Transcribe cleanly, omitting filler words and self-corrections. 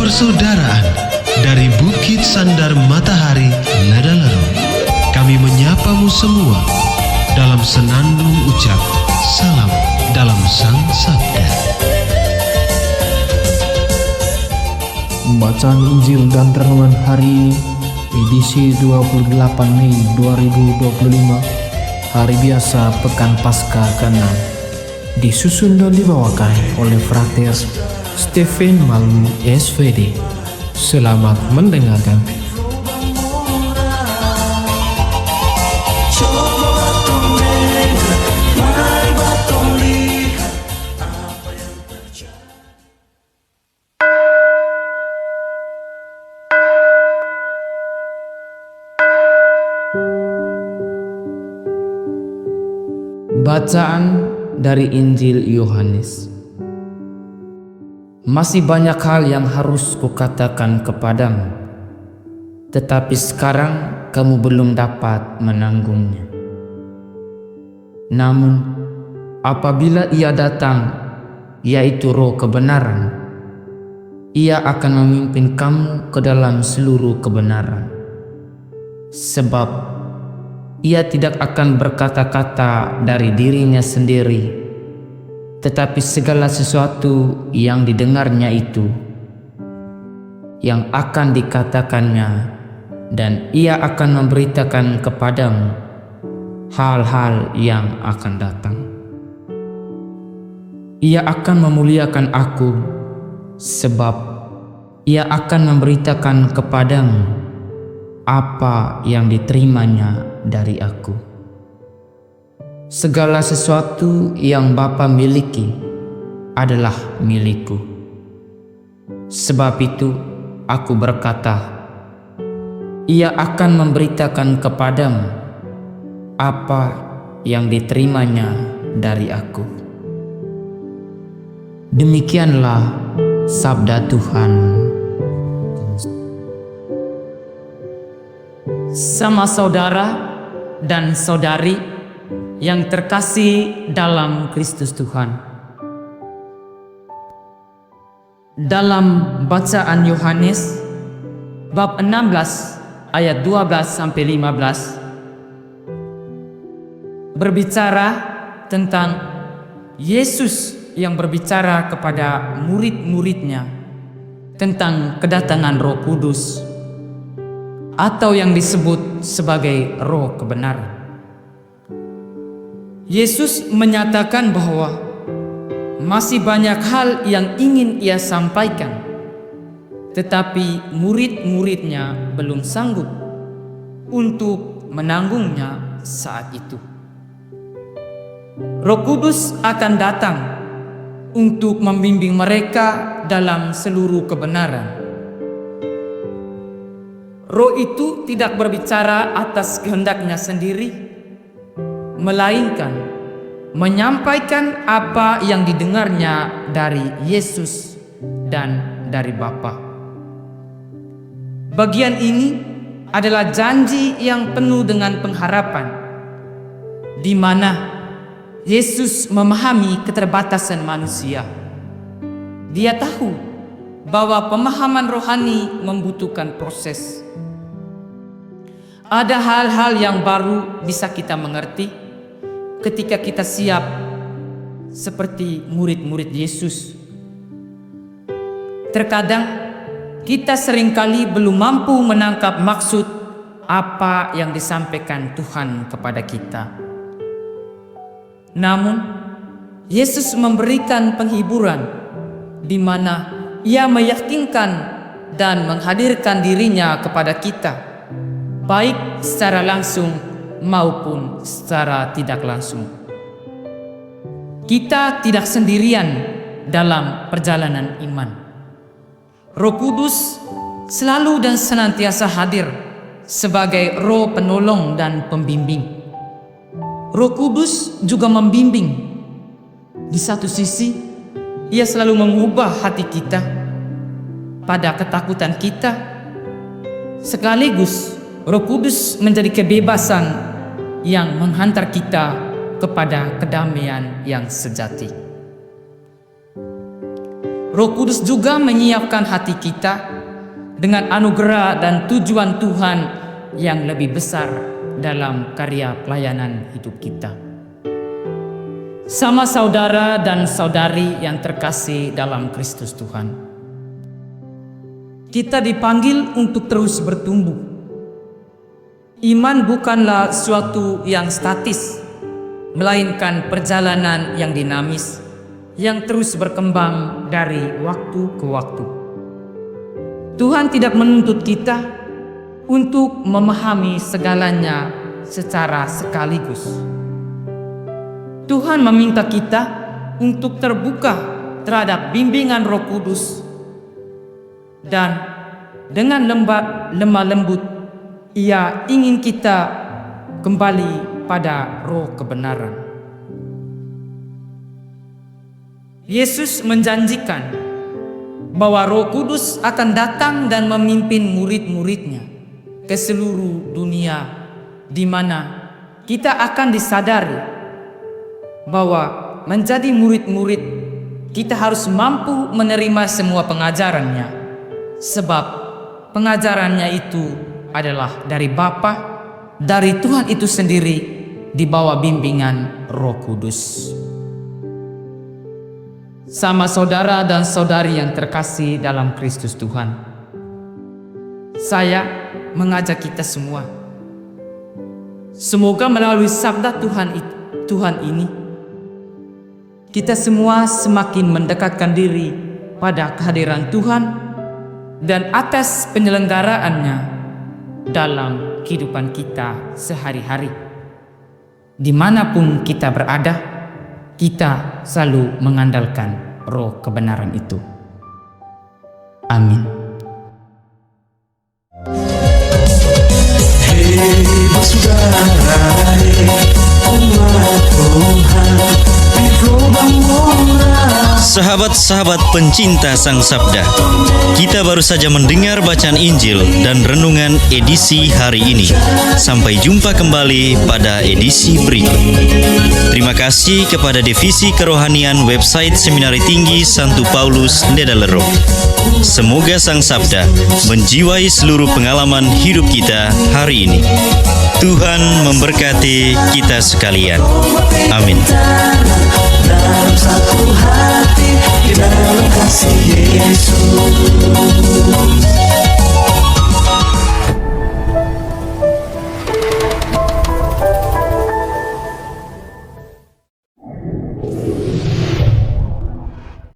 persaudaraan dari Bukit Sandar Matahari Ladalero. Kami menyapamu semua dalam senandung ucap salam dalam Sang Sabda. Bacaan Injil dan Renungan hari ini, edisi 28 Mei 2025, hari biasa Pekan Paskah ke-6, disusun dan dibawakan oleh Frater Stephen Malmu SVD. Selamat mendengarkan. Bacaan dari Injil Yohanes. Masih banyak hal yang harus kukatakan kepadamu, tetapi sekarang kamu belum dapat menanggungnya. Namun, apabila Ia datang, yaitu Roh kebenaran, Ia akan memimpin kamu ke dalam seluruh kebenaran. Sebab Ia tidak akan berkata-kata dari dirinya sendiri, tetapi segala sesuatu yang didengarnya itu yang akan dikatakannya, dan Ia akan memberitakan kepadamu hal-hal yang akan datang. Ia akan memuliakan Aku, sebab Ia akan memberitakan kepadamu apa yang diterimanya dari Aku. Segala sesuatu yang Bapa miliki adalah milikku. Sebab itu Aku berkata, Ia akan memberitakan kepadamu apa yang diterimanya dari Aku. Demikianlah sabda Tuhan. Sama saudara dan saudari yang terkasih dalam Kristus Tuhan, dalam bacaan Yohanes bab 16 ayat 12-15 berbicara tentang Yesus yang berbicara kepada murid-muridnya tentang kedatangan Roh Kudus, atau yang disebut sebagai Roh kebenaran. Yesus menyatakan bahwa masih banyak hal yang ingin Ia sampaikan, tetapi murid-muridnya belum sanggup untuk menanggungnya saat itu. Roh Kudus akan datang untuk membimbing mereka dalam seluruh kebenaran. Roh itu tidak berbicara atas kehendaknya sendiri, melainkan menyampaikan apa yang didengarnya dari Yesus dan dari Bapa. Bagian ini adalah janji yang penuh dengan pengharapan, di mana Yesus memahami keterbatasan manusia. Dia tahu bahwa pemahaman rohani membutuhkan proses. Ada hal-hal yang baru bisa kita mengerti ketika kita siap seperti murid-murid Yesus. Terkadang kita seringkali belum mampu menangkap maksud apa yang disampaikan Tuhan kepada kita. Namun, Yesus memberikan penghiburan di mana Ia meyakinkan dan menghadirkan dirinya kepada kita, baik secara langsung maupun secara tidak langsung. Kita tidak sendirian dalam perjalanan iman. Roh Kudus selalu dan senantiasa hadir sebagai Roh penolong dan pembimbing. Roh Kudus juga membimbing. Di satu sisi, Ia selalu mengubah hati kita pada ketakutan kita, sekaligus Roh Kudus menjadi kebebasan yang menghantar kita kepada kedamaian yang sejati. Roh Kudus juga menyiapkan hati kita dengan anugerah dan tujuan Tuhan yang lebih besar dalam karya pelayanan hidup kita. Sama saudara dan saudari yang terkasih dalam Kristus Tuhan, kita dipanggil untuk terus bertumbuh. Iman bukanlah suatu yang statis, melainkan perjalanan yang dinamis, yang terus berkembang dari waktu ke waktu. Tuhan tidak menuntut kita untuk memahami segalanya secara sekaligus. Tuhan meminta kita untuk terbuka terhadap bimbingan Roh Kudus dan dengan lemah lembut Ia ingin kita kembali pada roh kebenaran. Yesus menjanjikan bahwa Roh Kudus akan datang dan memimpin murid-muridnya ke seluruh dunia, di mana kita akan disadari bahwa menjadi murid-murid kita harus mampu menerima semua pengajarannya, sebab pengajarannya itu adalah dari Bapa, dari Tuhan itu sendiri, di bawah bimbingan Roh Kudus. Sama saudara dan saudari yang terkasih dalam Kristus Tuhan, saya mengajak kita semua, semoga melalui sabda Tuhan ini, kita semua semakin mendekatkan diri pada kehadiran Tuhan dan atas penyelenggaraannya dalam kehidupan kita sehari-hari. Dimanapun kita berada, kita selalu mengandalkan roh kebenaran itu. Amin. Hei saudara, umat Tuhan di lubang murah. Sahabat-sahabat pencinta Sang Sabda, kita baru saja mendengar bacaan Injil dan renungan edisi hari ini. Sampai jumpa kembali pada edisi berikut. Terima kasih kepada Divisi Kerohanian website Seminari Tinggi Santo Paulus Ledalero. Semoga Sang Sabda menjiwai seluruh pengalaman hidup kita hari ini. Tuhan memberkati kita sekalian. Amin. Dalam satu hati, di dalam kasih Yesus.